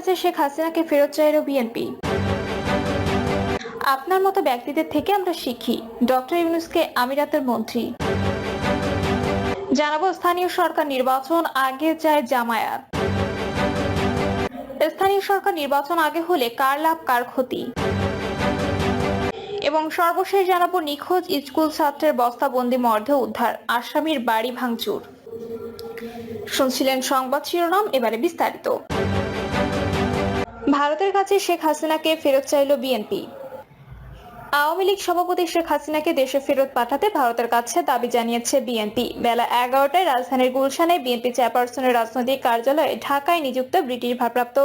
কাছে শেখ হাসিনাকে ফেরত চাইল বিএনপি। আপনার মতো ব্যক্তিদের থেকে আমরা শিখি, ডক্টর ইউনূসকে আমিরাতের মন্ত্রী। জানাবো স্থানীয় সরকার নির্বাচন আগে চায় জামায়াত। স্থানীয় সরকার নির্বাচন আগে হলে কার লাভ কার ক্ষতি, এবং সর্বশেষ জানাবো নিখোঁজ স্কুল ছাত্রের বস্তাবন্দি মর্ধে উদ্ধার, আসামির বাড়ি ভাঙচুর। শুনছিলেন সংবাদ শিরোনাম, এবারে বিস্তারিত। ভারতের কাছে শেখ হাসিনাকে ফেরত চাইল বিএনপি। আওয়ামী লীগ সভাপতি শেখ হাসিনাকে দেশে ফেরত পাঠাতে ভারতের কাছে দাবি জানিয়েছে বিএনপি। বেলা 11টায় রাজধানীর গুলশানে বিএনপি চেয়ারপারসনের রাজনৈতিক কার্যালয়ে ঢাকায় নিযুক্ত ব্রিটিশ ভারপ্রাপ্ত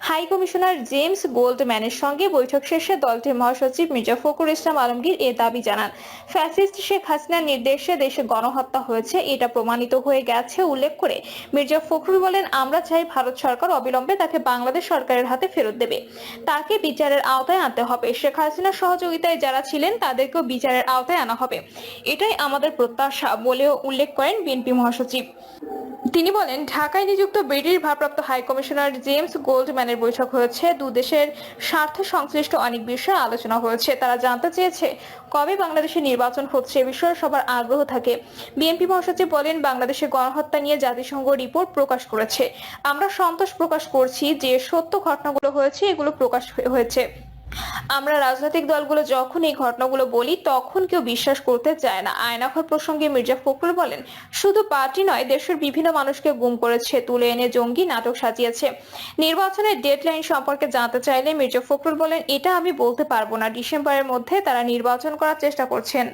হাই কমিশনার জেমস গোল্ডম্যানের সঙ্গে বৈঠক শেষে দলটির মহাসচিব মির্জা ফখরুল ইসলাম আলমগীর এ দাবি জানান। ফ্যাসিস্ট শেখ হাসিনার নির্দেশে দেশে গণহত্যা হয়েছে, এটা প্রমাণিত হয়ে গেছে উল্লেখ করে মির্জা ফখরুল বলেন, আমরা চাই ভারত সরকার অবিলম্বে তাকে বাংলাদেশ সরকারের হাতে ফেরত দেবে। তাকে বিচারের আওতায় আনতে হবে। শেখ হাসিনার সহযোগিতায় যারা ছিলেন তাদেরকেও বিচারের আওতায় আনা হবে, এটাই আমাদের প্রত্যাশা বলেও উল্লেখ করেন বিএনপি মহাসচিব। তিনি বলেন, ঢাকায় নিযুক্ত ব্রিটিশ ভারপ্রাপ্ত হাই কমিশনার জেমস গোল্ডম্যানের বৈঠক হয়েছে। দেশের স্বার্থ সংশ্লিষ্ট অনেক বিষয়ে আলোচনা হয়েছে। তারা জানতে চেয়েছে কবে বাংলাদেশে নির্বাচন হচ্ছে, এ বিষয়ে সবার আগ্রহ থাকে। বিএনপি মহাসচিব বলেন, বাংলাদেশে গণহত্যা নিয়ে জাতিসংঘ রিপোর্ট প্রকাশ করেছে। আমরা সন্তোষ প্রকাশ করছি যে সত্য ঘটনাগুলো হয়েছে, এগুলো প্রকাশ হয়েছে। আমরা রাজনৈতিক দলগুলো যখন এই ঘটনাগুলো বলি তখন কেউ বিশ্বাস করতে চায় না। আয়নাঘর প্রসঙ্গে মির্জা ফখরুল বলেন, শুধু পার্টি নয়, দেশের বিভিন্ন মানুষকে গুম করেছে, তুলে এনে জঙ্গি নাটক সাজিয়েছে। নির্বাচনের ডেডলাইন সম্পর্কে জানতে চাইলে মির্জা ফখরুল বলেন, এটা আমি বলতে পারবো না। ডিসেম্বরের মধ্যে তারা নির্বাচন করার চেষ্টা করছেন।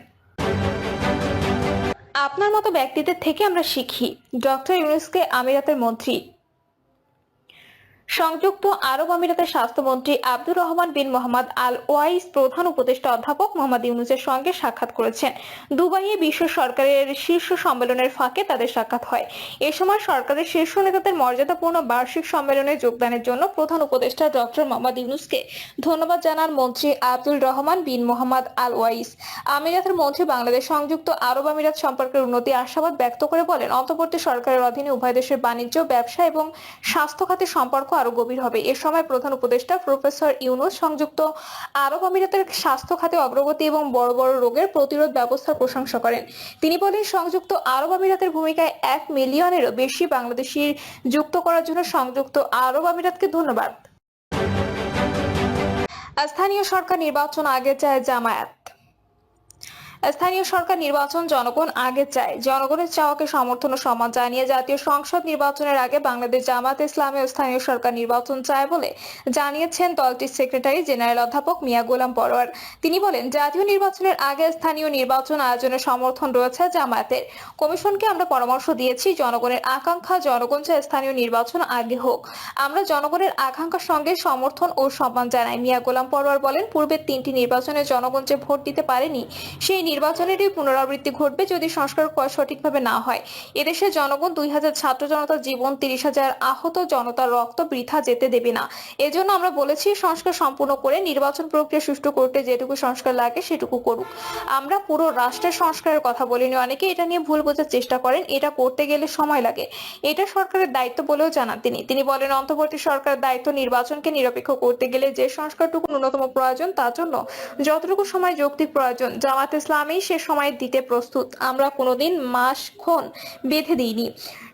আপনার মতো ব্যক্তিদের থেকে আমরা শিখি, ডক্টর ইউনূসকে আমিরাতের মন্ত্রী। সংযুক্ত আরব আমিরাতের স্বাস্থ্যমন্ত্রী আব্দুর রহমান বিন মোহাম্মদ আল ওয়াইস প্রধান উপদেষ্টা অধ্যাপক মোহাম্মদ ইউনূসের সঙ্গে সাক্ষাৎ করেছেন। দুবাইয়ে বিশ্ব সরকারের শীর্ষ সম্মেলনের ফাঁকে তাদের সাক্ষাৎ হয়। এ সময় সরকারের শীর্ষ নেতাদের মর্যাদাপূর্ণ বার্ষিক সম্মেলনে যোগদানের জন্য প্রধান উপদেষ্টা ডক্টর মোহাম্মদ ইউনূসকে ধন্যবাদ জানান মন্ত্রী আব্দুর রহমান বিন মোহাম্মদ আল ওয়াইস। আমিরাতের মন্ত্রী বাংলাদেশ সংযুক্ত আরব আমিরাত সম্পর্কের উন্নতি আশাবাদ ব্যক্ত করে বলেন, অন্তর্বর্তী সরকারের অধীনে উভয় দেশের বাণিজ্য, ব্যবসা এবং স্বাস্থ্য খাতের সম্পর্ক আরো গভীর হবে। এ সময় প্রধান উপদেষ্টা প্রফেসর ইউনূস সংযুক্ত আরব আমিরাতের স্বাস্থ্য খাতে অগ্রগতি এবং বড় বড় রোগের প্রতিরোধ ব্যবস্থার প্রশংসা করেন। তিনি বলেন, সংযুক্ত আরব আমিরাতের ভূমিকায় 1 মিলিয়নেরও বেশি বাংলাদেশি যুক্ত করার জন্য সংযুক্ত আরব আমিরাতকে ধন্যবাদ। স্থানীয় সরকার নির্বাচন আগে চায় জামায়াত। স্থানীয় সরকার নির্বাচন জনগণ আগে চায়। জনগণের চাওয়াকে সমর্থন ও সম্মান জানিয়ে জাতীয় সংসদ নির্বাচনের আগে বাংলাদেশ জামায়াতে ইসলামী স্থানীয় সরকার নির্বাচন চায় বলে জানিয়েছেন দলটির সেক্রেটারি জেনারেল অধ্যাপক মিয়া গোলাম পরোয়ার। তিনি বলেন, জাতীয় নির্বাচনের আগে স্থানীয় নির্বাচন আয়োজনের সমর্থন রয়েছে জামায়াতের। কমিশনকে আমরা পরামর্শ দিয়েছি, জনগণের আকাঙ্ক্ষা, জনগণ চায় স্থানীয় নির্বাচন আগে হোক। আমরা জনগণের আকাঙ্ক্ষার সঙ্গে সমর্থন ও সম্মান জানাই। মিয়া গোলাম পরোয়ার বলেন, পূর্বের 3টি নির্বাচনে জনগণ যে ভোট দিতে পারেনি, সেই নির্বাচনেরই পুনরাবৃত্তি ঘটবে যদি সংস্কার সঠিকভাবে না হয়। এদেশের জনগণ 2000 ছাত্র জনতার জীবন, 30,000 আহত জনতার রক্ত বৃথা যেতে দেবে না। এজন্য আমরা বলেছি, সংস্কার সম্পূর্ণ করে নির্বাচন প্রক্রিয়া সুষ্ঠু করতে যেটুকু সংস্কার লাগে সেটুকু করুক। আমরা পুরো রাষ্ট্রের সংস্কারের কথা বলিনি। অনেকে এটা নিয়ে ভুল বোঝার চেষ্টা করেন, এটা করতে গেলে সময় লাগে। এটা সরকারের দায়িত্ব বলেও জানান তিনি বলেন, অন্তর্বর্তী সরকারের দায়িত্ব নির্বাচনকে নিরপেক্ষ করতে গেলে যে সংস্কারটুকু ন্যূনতম প্রয়োজন তার জন্য যতটুকু সময় যৌক্তিক প্রয়োজন জামায়াত ইসলামী সে সময় দিতে প্রস্তুত। আমরা কোনোদিন মাসক্ষণ বেঁধে দিইনি।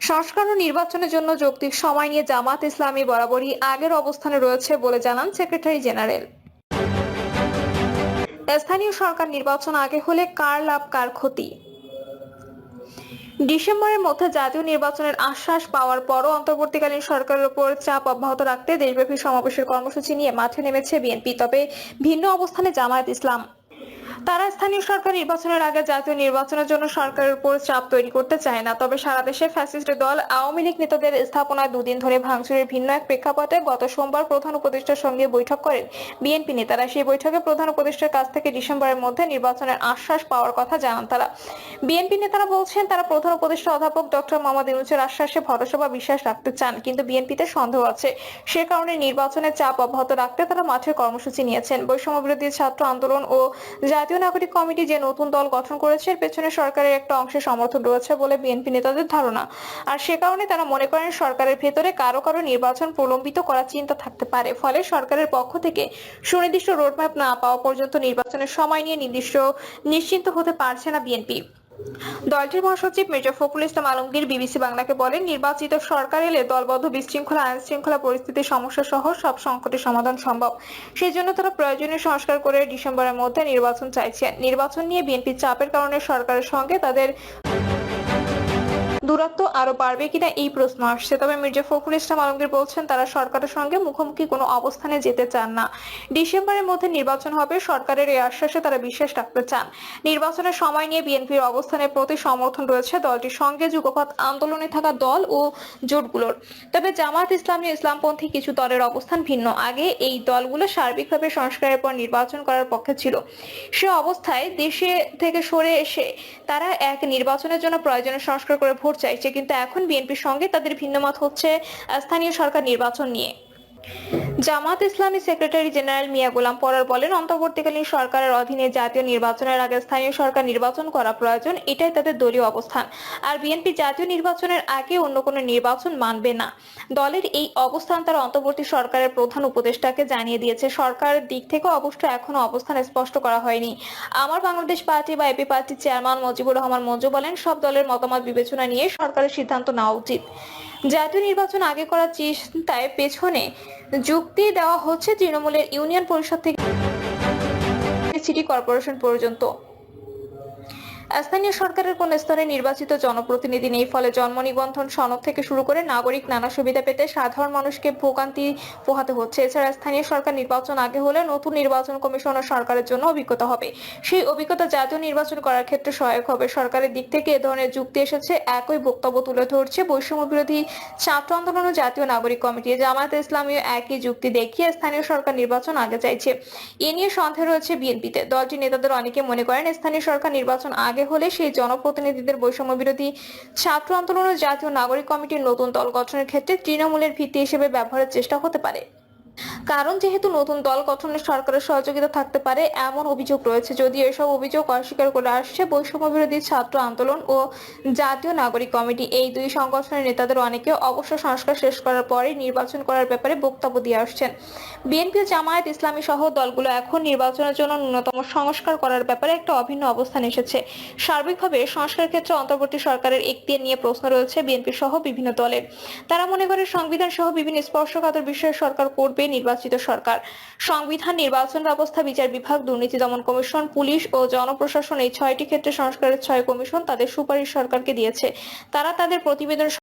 সংস্কার ও নির্বাচনের জন্য যৌক্তিক সময় নিয়ে জামায়াত ইসলামী বরাবরই আগের অবস্থানে রয়েছে বলে জানান সেক্রেটারি জেনারেল। স্থানীয় সরকার নির্বাচন আগে হলে কার লাভ কার ক্ষতি। ডিসেম্বরের মধ্যে জাতীয় নির্বাচনের আশ্বাস পাওয়ার পরও অন্তর্বর্তীকালীন সরকারের উপর চাপ অব্যাহত রাখতে দেশব্যাপী সমাবেশের কর্মসূচি নিয়ে মাঠে নেমেছে বিএনপি। তবে ভিন্ন অবস্থানে জামায়াত ইসলাম। তারা স্থানীয় সরকার নির্বাচনের আগে জাতীয় নির্বাচনের জন্য সরকারের উপর চাপ তৈরি করতে চায় না। তবে সারা দেশে ফ্যাসিস্ট দল আওয়ামী লীগ নেতাদের স্থাপনায় 2 দিন ধরে ভাঙচুরের ভিন্ন এক প্রেক্ষাপটে গত সোমবার প্রধান উপদেষ্টার সঙ্গে বৈঠক করেন বিএনপি নেতারা। সেই বৈঠকে প্রধান উপদেষ্টার কাছ থেকে ডিসেম্বরের মধ্যে নির্বাচনের আশ্বাস পাওয়ার কথা জানান তারা। বিএনপি নেতারা বলছেন, তারা প্রধান উপদেষ্টা অধ্যাপক ডক্টর মোহাম্মদ ইউনূসের আশ্বাসে ভরসা বা বিশ্বাস রাখতে চান, কিন্তু বিএনপিতে সন্দেহ আছে। সে কারণে নির্বাচনের চাপ অব্যাহত রাখতে তারা মাঠের কর্মসূচি নিয়েছেন। বৈষম্য বিরোধী ছাত্র আন্দোলন ও জাতীয় নাগরিক কমিটি যে নতুন দল গঠন করেছে এর পেছনে সরকারের একটা অংশের সমর্থন রয়েছে বলে বিএনপি নেতাদের ধারণা। আর সে কারণে তারা মনে করেন সরকারের ভেতরে কারো কারো নির্বাচন প্রলম্বিত করার চিন্তা থাকতে পারে। ফলে সরকারের পক্ষ থেকে সুনির্দিষ্ট রোডম্যাপ না পাওয়া পর্যন্ত নির্বাচনের সময় নিয়ে নিশ্চিন্ত হতে পারছে না বিএনপি। দলটির মহাসচিব মির্জা ফখরুল ইসলাম আলমগীর বিবিসি বাংলাকে বলেন, নির্বাচিত সরকার এলে দলবদ্ধ বিশৃঙ্খলা, আইন শৃঙ্খলা পরিস্থিতির সমস্যা সহ সব সংকটের সমাধান সম্ভব। সেই জন্য তারা প্রয়োজনীয় সংস্কার করে ডিসেম্বরের মধ্যে নির্বাচন চাইছেন। নির্বাচন নিয়ে বিএনপির চাপের কারণে সরকারের সঙ্গে তাদের দূরত্ব আরো বাড়বে কিনা এই প্রশ্ন আসছে। তবে মির্জা ফখরুল ইসলাম আলমগীর বলছেন, তারা সরকারের সঙ্গে মুখোমুখি কোনো অবস্থানে যেতে চান না। ডিসেম্বরের মধ্যে নির্বাচন হবে, সরকারের এই আশ্বাসে তারা বিশ্বাস রাখতে চান। নির্বাচনের সময় নিয়ে বিএনপির অবস্থানের প্রতি সমর্থন রয়েছে দলটির সঙ্গে যুগপৎ আন্দোলনে থাকা দল ও জোটগুলোর। তবে জামায়াত ইসলামী ও ইসলামপন্থী কিছু দলের অবস্থান ভিন্ন। আগে এই দলগুলো সার্বিকভাবে সংস্কারের পর নির্বাচন করার পক্ষে ছিল। সে অবস্থায় দেশে থেকে সরে এসে তারা এক নির্বাচনের জন্য প্রয়োজনীয় সংস্কার করে ভোট চাইছে। কিন্তু এখন বিএনপির সঙ্গে তাদের ভিন্নমত হচ্ছে স্থানীয় সরকার নির্বাচন নিয়ে। জামায়াত ইসলামী সেক্রেটারি জেনারেল মিয়া গোলাম পরর বলেন, অন্তর্বর্তীকালীন সরকারের অধীনে জাতীয় নির্বাচনের আগে স্থানীয় সরকার নির্বাচন করা প্রয়োজন, এটাই তাদের দলীয় অবস্থান। আর বিএনপি জাতীয় নির্বাচনের আগে অন্য কোনো নির্বাচন মানবে না। দলের এই অবস্থান তারা অন্তর্বর্তী সরকারের প্রধান উপদেষ্টাকে জানিয়ে দিয়েছে। সরকারের দিক থেকে অবশ্য এখনো অবস্থান স্পষ্ট করা হয়নি। আমার বাংলাদেশ পার্টি বা এপি পার্টির চেয়ারম্যান মুজিবুর রহমান মঞ্জু বলেন, সব দলের মতামত বিবেচনা নিয়ে সরকারের সিদ্ধান্ত নেওয়া উচিত। জাতীয় নির্বাচন আগে করার চিন্তায় পেছনে যুক্তি দেওয়া হচ্ছে তৃণমূলের ইউনিয়ন পরিষদ থেকে সিটি কর্পোরেশন পর্যন্ত স্থানীয় সরকারের কোন স্তরে নির্বাচিত জনপ্রতিনিধি নেই। ফলে জন্ম নিবন্ধন সনদ থেকে শুরু করে নাগরিক নানা সুবিধা পেতে সাধারণ মানুষকে ভোগান্তি পোহাতে হচ্ছে। এছাড়া স্থানীয় সরকার নির্বাচন আগে হলে নতুন নির্বাচন কমিশন ও সরকারের জন্য অভিজ্ঞতা হবে। সেই অভিজ্ঞতা জাতীয় নির্বাচন করার ক্ষেত্রে সহায়ক হবে। সরকারের দিক থেকে এ ধরনের যুক্তি এসেছে। একই বক্তব্য তুলে ধরছে বৈষম্য বিরোধী ছাত্র আন্দোলন ও জাতীয় নাগরিক কমিটি। জামায়াত ইসলামীও একই যুক্তি দেখিয়ে স্থানীয় সরকার নির্বাচন আগে চাইছে। এ নিয়ে সন্দেহ রয়েছে বিএনপিতে। দলটির নেতাদের অনেকে মনে করেন, স্থানীয় সরকার নির্বাচন আগে হলে সেই জনপ্রতিনিধিদের বৈষম্য বিরোধী ছাত্র আন্দোলন ও জাতীয় নাগরিক কমিটির নতুন দল গঠনের ক্ষেত্রে তৃণমূলের ভিত্তি হিসেবে ব্যবহারের চেষ্টা হতে পারে। কারণ যেহেতু নতুন দল গঠনে সরকারের সহযোগিতা থাকতে পারে এমন অভিযোগ রয়েছে। যদিও এসব অভিযোগ অস্বীকার করে আসছে বৈষম্য বিরোধী ছাত্র আন্দোলন ও জাতীয় নাগরিক কমিটি। এই দুই সংগঠনের নেতাদের অনেকে অবশ্য সংস্কার শেষ করার পরে নির্বাচন করার ব্যাপারে বক্তব্য দিয়ে আসছেন। বিএনপি ও জামায়াত ইসলামী সহ দলগুলো এখন নির্বাচনের জন্য ন্যূনতম সংস্কার করার ব্যাপারে একটা অভিন্ন অবস্থান এসেছে। সার্বিকভাবে সংস্কার ক্ষেত্রে অন্তর্বর্তী সরকারের এখতিয়ার নিয়ে প্রশ্ন রয়েছে বিএনপি সহ বিভিন্ন দলের। তারা মনে করে সংবিধান সহ বিভিন্ন স্পর্শকাতর বিষয়ে সরকার করবে নির্বাচিত সরকার। সংবিধান, নির্বাচন ব্যবস্থা, বিচার বিভাগ, দুর্নীতি দমন কমিশন, পুলিশ ও জনপ্রশাসন, এই 6টি ক্ষেত্রে সংস্কারের 6 কমিশন তাদের সুপারিশ সরকারকে দিয়েছে। তারা তাদের প্রতিবেদন